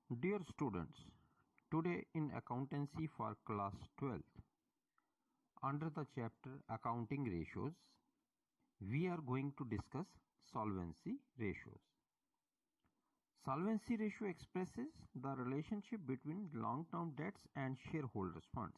Dear students, today in Accountancy for class 12th, under the chapter Accounting Ratios, we are going to discuss solvency ratios. Solvency ratio expresses the relationship between long-term debts and shareholders' funds.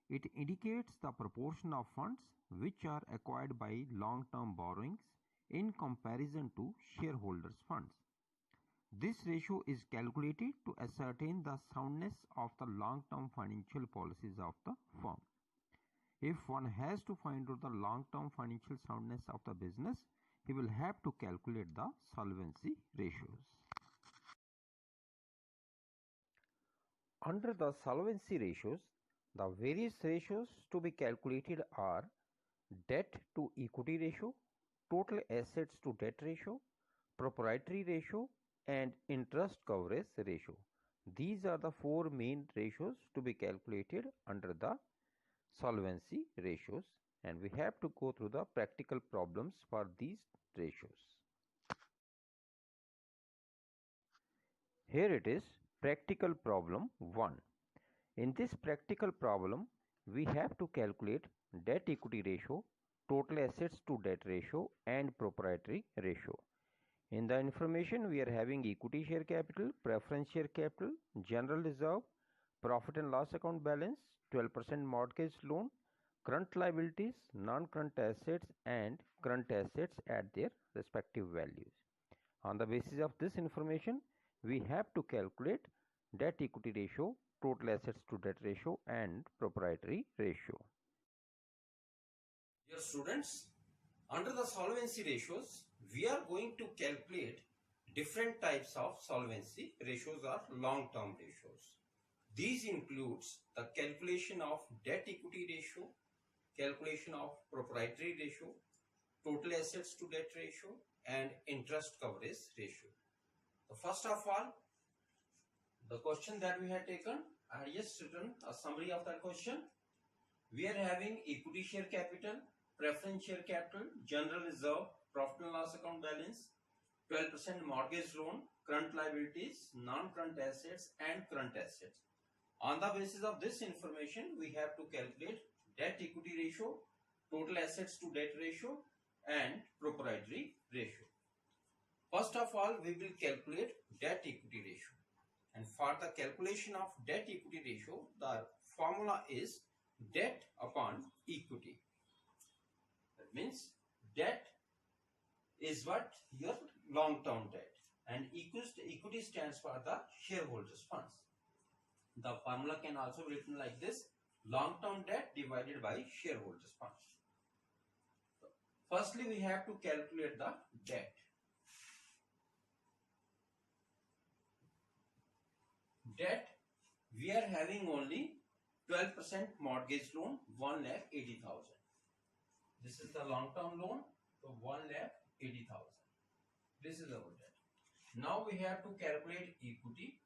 It indicates the proportion of funds which are acquired by long-term borrowings in comparison to shareholders' funds. This ratio is calculated to ascertain the soundness of the long-term financial policies of the firm. If one has to find out the long-term financial soundness of the business, he will have to calculate the solvency ratios. Under the solvency ratios, the various ratios to be calculated are debt to equity ratio, total assets to debt ratio, proprietary ratio, and interest coverage ratio. These are the four main ratios to be calculated under the solvency ratios, and we have to go through the practical problems for these ratios. Here it is, practical problem 1. In this practical problem, we have to calculate debt equity ratio, total assets to debt ratio, and proprietary ratio. In the information, we are having equity share capital, preference share capital, general reserve, profit and loss account balance, 12% mortgage loan, current liabilities, non-current assets, and current assets at their respective values. On the basis of this information, we have to calculate debt equity ratio, total assets to debt ratio, and proprietary ratio. Dear students, under the solvency ratios, we are going to calculate different types of solvency ratios or long-term ratios. These includes the calculation of debt equity ratio, calculation of proprietary ratio, total assets to debt ratio, and interest coverage ratio. So first of all, the question that we had taken, I had just written a summary of that question. We are having equity share capital, preference share capital, general reserve, profit and loss account balance, 12% mortgage loan, current liabilities, non-current assets, and current assets. On the basis of this information, we have to calculate debt equity ratio, total assets to debt ratio, and proprietary ratio. First of all, we will calculate debt equity ratio. And for the calculation of debt equity ratio, the formula is debt upon equity. That means debt is what? Your long-term debt, and equity stands for the shareholders' funds. The formula can also be written like this: long-term debt divided by shareholders' funds. So, firstly, we have to calculate the debt. Debt, we are having only 12% mortgage loan, 1,80,000. This is the long-term loan, so 1,80,000. This is our debt. Now we have to calculate equity.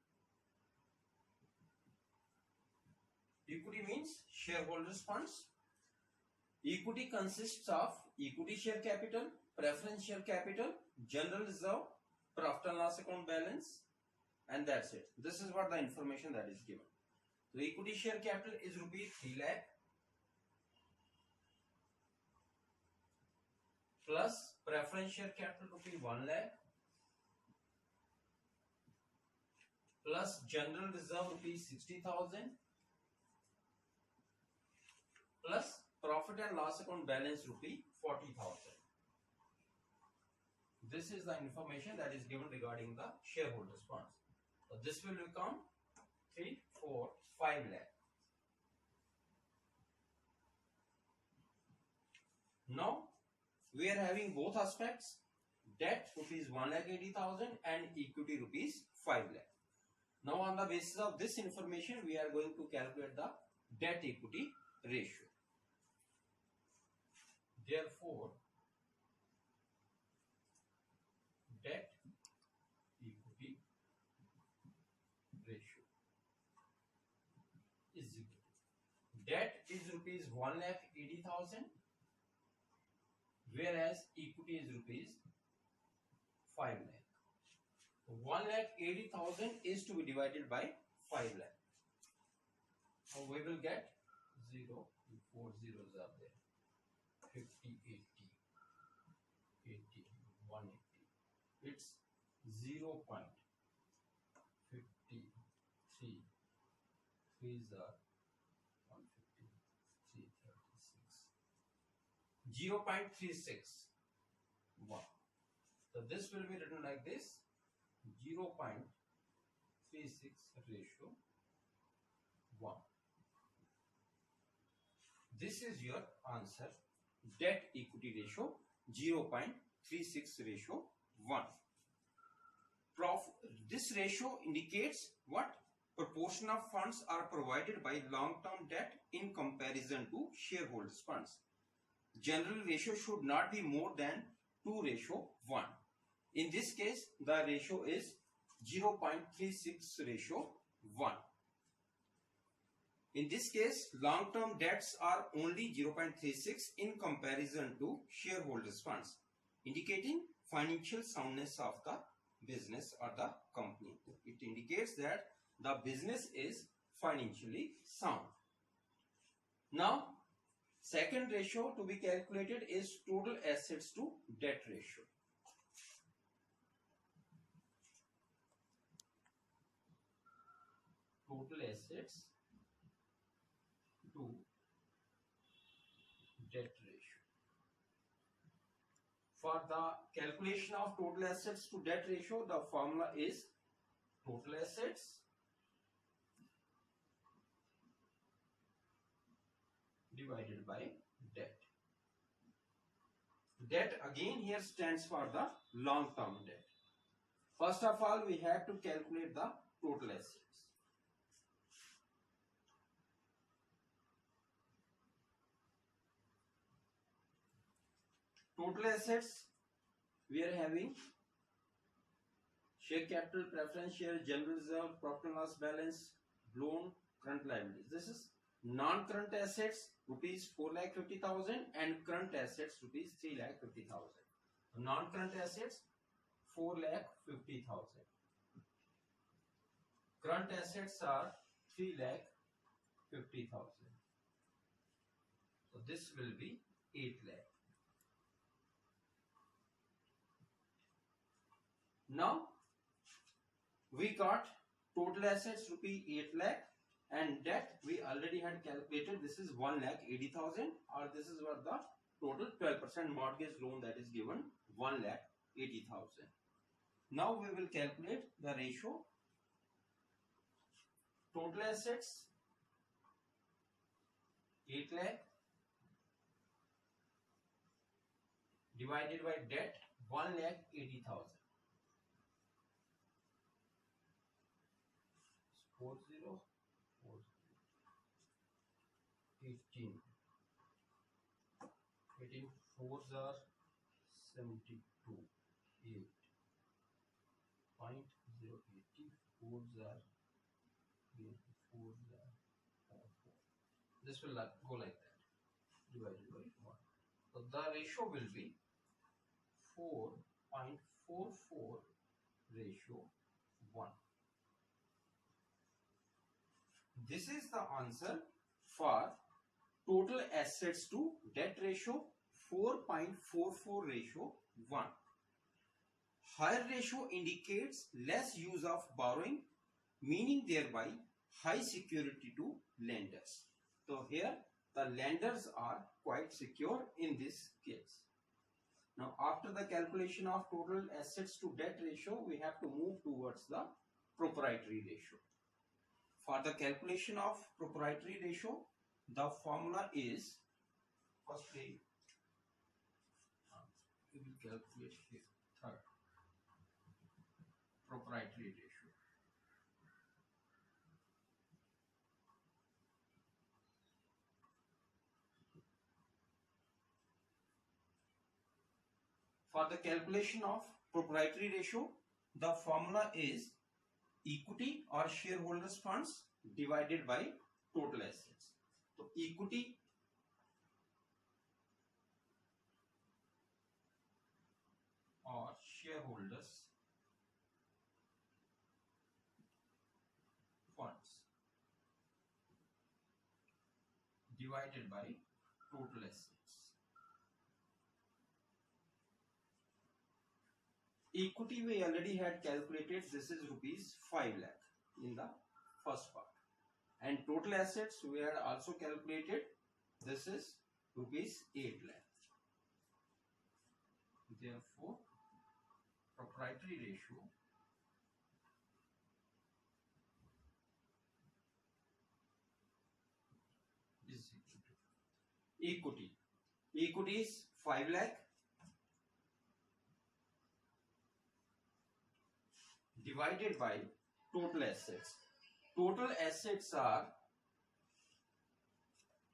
Equity means shareholders' funds. Equity consists of equity share capital, preference share capital, general reserve, profit and loss account balance, and that's it. This is what the information that is given. So equity share capital is rupees 3 lakh plus preference share capital rupees 1 lakh plus general reserve rupees 60,000 plus profit and loss account balance rupees 40,000. This is the information that is given regarding the shareholders' funds. So this will become 3, 4, 5 lakh. Now we are having both aspects: debt rupees 1,80,000 and equity rupees 5 lakh. Now on the basis of this information, we are going to calculate the debt equity ratio. Therefore, debt equity ratio is equal to, debt is rupees 1,80,000, whereas equity is rupees 5 lakh. 1,80,000 is to be divided by 5 lakh. So we will get 0, 4 zeros are there. 50, 80, 80, 180. It's 0.53. 3s are 150, 336. 0.36. 1. So this will be written like this: 0.36 ratio 1. This is your answer. Debt equity ratio 0.36 ratio 1. This ratio indicates what? Proportion of funds are provided by long-term debt in comparison to shareholders' funds. General ratio should not be more than 2:1. In this case, the ratio is 0.36 ratio 1. In this case, long-term debts are only 0.36 in comparison to shareholders' funds, indicating financial soundness of the business or the company. It indicates that the business is financially sound. Now, second ratio to be calculated is total assets to debt ratio. Total assets to debt ratio. For the calculation of total assets to debt ratio, the formula is total assets divided by debt. Debt again here stands for the long-term debt. First of all, we have to calculate the total assets. Total assets, we are having share capital, preference share, general reserve, profit and loss balance, loan, current liabilities. This is non-current assets rupees 4,50,000 and current assets rupees 3,50,000. Non-current assets 4,50,000. Current assets are 3,50,000. So this will be 8 lakh. Now we got total assets rupee 8 lakh and debt we already had calculated. This is 1,80,000, or this is what the total 12% mortgage loan that is given, 1,80,000. Now we will calculate the ratio. Total assets 8 lakh divided by debt 1,80,000. 40, 18. 18 fours are 72. 8. 0.080 fours are 4. This will go like that, divided by 1. So the ratio will be 4.44 ratio 1. This is the answer for total assets to debt ratio 4.44 ratio 1. Higher ratio indicates less use of borrowing, meaning thereby high security to lenders. So here the lenders are quite secure in this case. Now after the calculation of total assets to debt ratio, we have to move towards the proprietary ratio. For the calculation of proprietary ratio, the formula is, firstly, we will calculate here, third, proprietary ratio. For the calculation of proprietary ratio, the formula is equity or shareholders funds divided by total assets. So equity or shareholders divided by total assets. Equity we already had calculated. This is rupees 5 lakh in the first part. And total assets we had also calculated. This is rupees 8 lakh. Therefore, proprietary ratio is equal to equity. Equity is 5 lakh divided by total assets. Total assets are,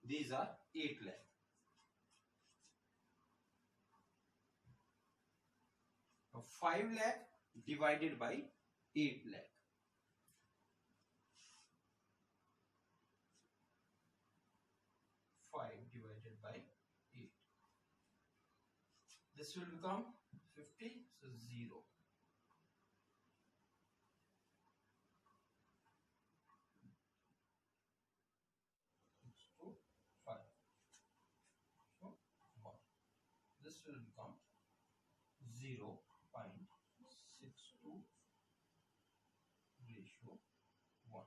these are 8 lakh. So 5 lakh divided by 8 lakh. Divided by 8. This will become 50, so 0. So 5. So 1. This will become 0.62 ratio 1.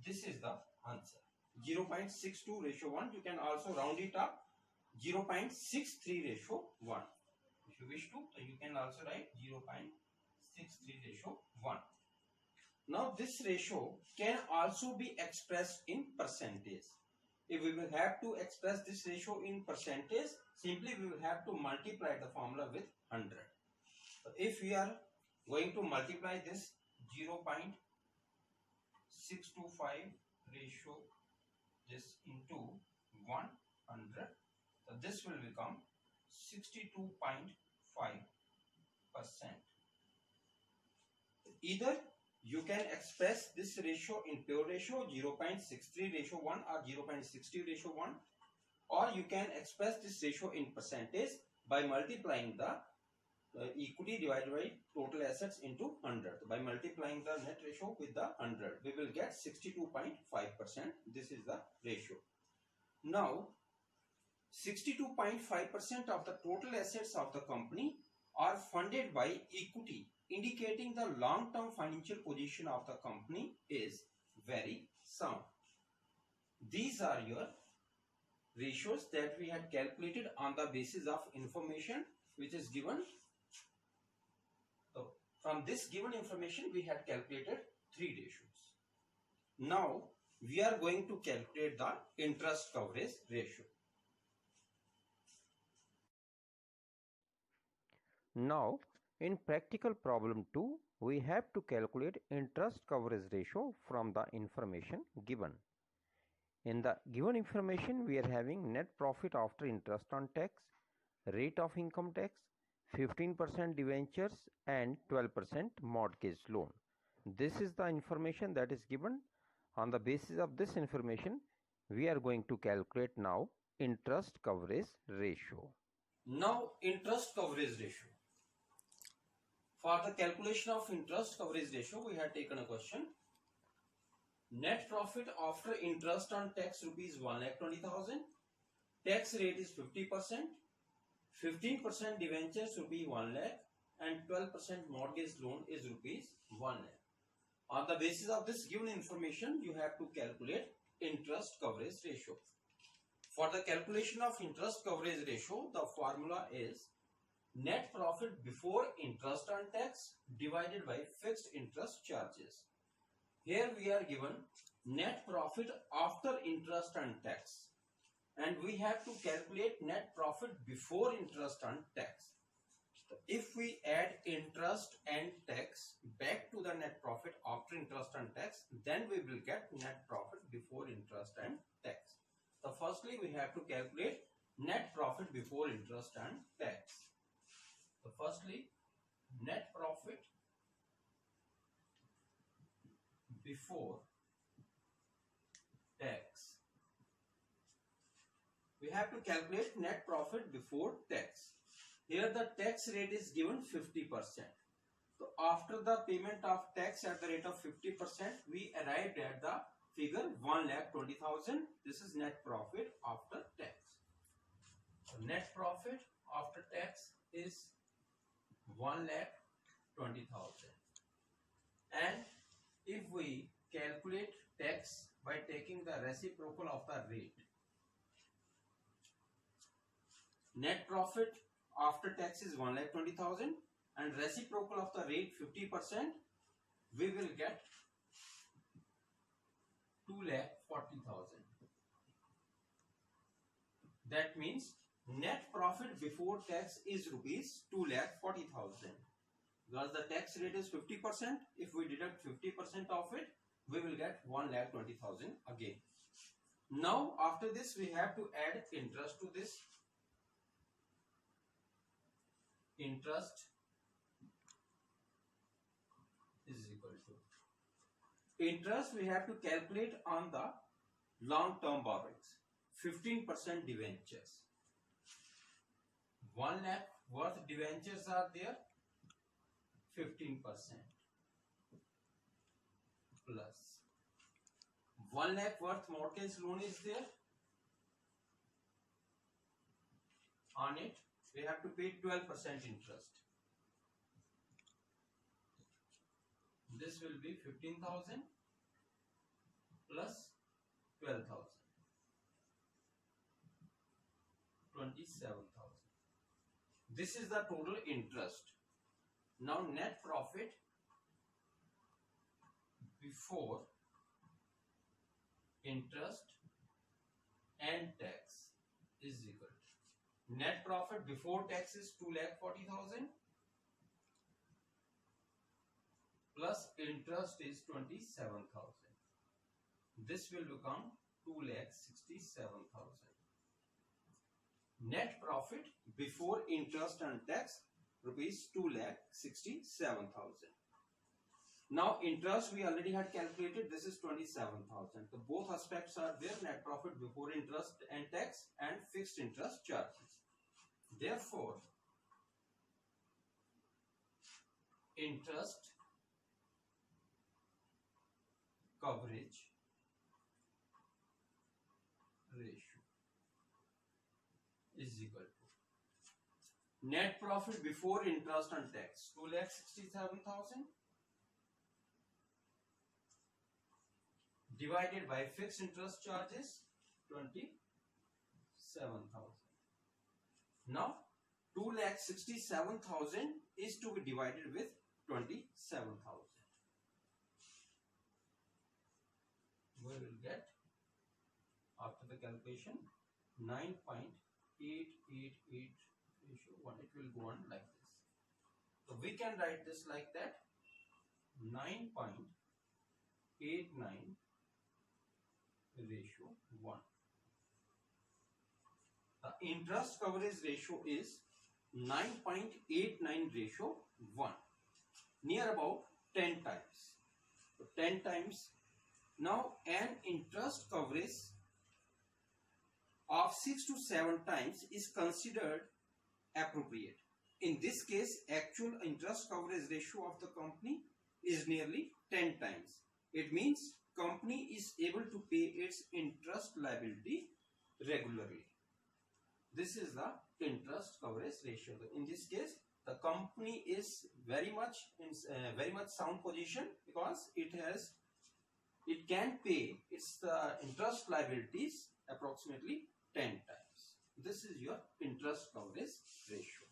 This is the answer. 0.62 ratio 1. You can also round it up. 0.63 ratio 1. If you wish to, so you can also write 0.63 ratio 1. Now this ratio can also be expressed in percentage. If we will have to express this ratio in percentage, simply we will have to multiply the formula with 100. So if we are going to multiply this 0.625 ratio this into 100, so this will become 62.5%. Either you can express this ratio in pure ratio 0.63 ratio 1 or 0.60 ratio 1, or you can express this ratio in percentage by multiplying the equity divided by total assets into 100. By multiplying the net ratio with the 100, we will get 62.5%. This is the ratio. Now 62.5% of the total assets of the company are funded by equity, indicating the long-term financial position of the company is very sound. These are your ratios that we had calculated on the basis of information which is given. So from this given information we had calculated 3 ratios. Now we are going to calculate the interest coverage ratio. Now, in practical problem 2, we have to calculate interest coverage ratio from the information given. In the given information, we are having net profit after interest on tax, rate of income tax, 15% debentures and 12% mortgage loan. This is the information that is given. On the basis of this information, we are going to calculate now interest coverage ratio. Now, interest coverage ratio. For the calculation of interest coverage ratio, we had taken a question. Net profit after interest on tax rupees 1,20,000. Tax rate is 50%. 15% debentures rupees 1 lakh and 12% mortgage loan is rupees 1 lakh. On the basis of this given information, you have to calculate interest coverage ratio. For the calculation of interest coverage ratio, the formula is net profit before interest on tax divided by fixed interest charges. Here we are given net profit after interest and tax, and we have to calculate net profit before interest and tax. So if we add interest and tax back to the net profit after interest and tax, then we will get net profit before interest and tax. So firstly we have to calculate net profit before interest and tax. So firstly, net profit before tax. We have to calculate net profit before tax. Here the tax rate is given 50%. So after the payment of tax at the rate of 50%, we arrived at the figure 1,20,000. This is net profit after tax. So net profit after tax is 1,20,000. And if we calculate tax by taking the reciprocal of the rate, net profit after tax is 1,20,000 and reciprocal of the rate 50%, we will get 2,40,000. That means net profit before tax is rupees 2,40,000. Because the tax rate is 50%, if we deduct 50% of it, we will get 1,20,000 again. Now after this we have to add interest to this. Interest is equal to interest we have to calculate on the long-term borrowings. 15% debentures. 1 lakh worth debentures are there. 15% plus 1 lakh worth mortgage loan is there. On it we have to pay 12% interest. This will be 15,000 plus 12,000. 27,000. This is the total interest. Now net profit before interest and tax is equal to net profit before tax is 2,40,000 plus interest is 27,000. This will become 2,67,000. Net profit before interest and tax rupees 2,67,000. Now interest we already had calculated. This is 27,000. So both aspects are there: net profit before interest and tax and fixed interest charges. Therefore, interest coverage ratio is equal to net profit before interest and tax 2,67,000 divided by fixed interest charges 27,000. Now 2,67,000 is to be divided with 27,000. We will get, after the calculation, 9.888 ratio 1. It will go on like this. So we can write this like that: 9.89 ratio 1. The interest coverage ratio is 9.89 ratio 1, near about 10 times. So 10 times. Now an interest coverage of 6 to 7 times is considered appropriate. In this case, actual interest coverage ratio of the company is nearly 10 times. It means company is able to pay its interest liability regularly. This is the interest coverage ratio. In this case, the company is very much in very much sound position, because it can pay its interest liabilities approximately 10 times. This is your interest coverage ratio.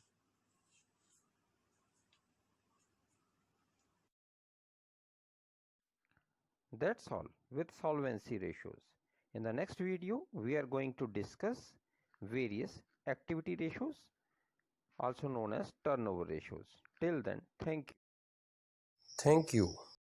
That's all with solvency ratios. In the next video, we are going to discuss various activity ratios, also known as turnover ratios. Till then, thank you. Thank you.